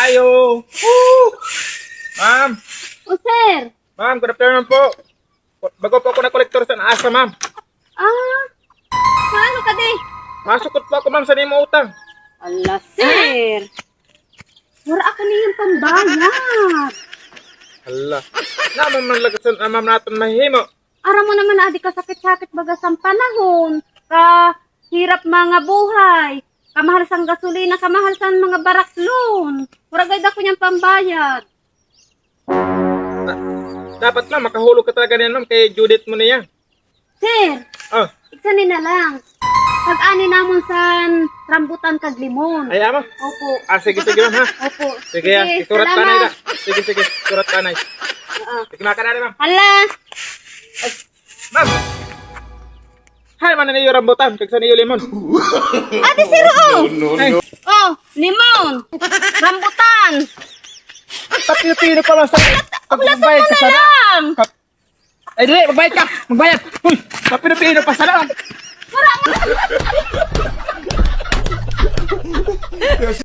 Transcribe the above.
Ayo. Woo! Ma'am. O, sir. Ma'am, good afternoon po. Bago po ako na kolektor sa naasa, ma'am. Ah, paano ka di? Masukot po ako, ma'am, sa nimo utang. Ala, sir. Wala ako niyang pambayad. Hala. Na, ma'am, nalagasan, ma'am, natin mahihimo. Aram mo naman adi ka sakit-sakit bagas ang panahon. Hirap mga buhay. Kamahal sang gasolina, kamahal sang mga baraklon. Wala gayda ko niyang pambayad. Dapat, ma'am, makahulog ka talaga niyan, ma'am, kay Judith mo niya. Sir, Oh, iksanin na lang. Pag-ani namon sa rambutan kag limon. ay, ama. Opo. Sige, ma'am, ha. Opo. Sige, isurat ka na, salamat. ida. Sige, surat ka na. Sige, maka na, ma'am. Hala. Ma'am! Hay, man na yung rambutan. Kagsan iyo limon. Ate, sir, oh. Ay, Oh, limon. Rambutan. tapino pa lang sa... Magbayad ka sana. Lang. Ay, dili, magbayad ka. Magbayad. Uy, tapino pa sana. Wala mo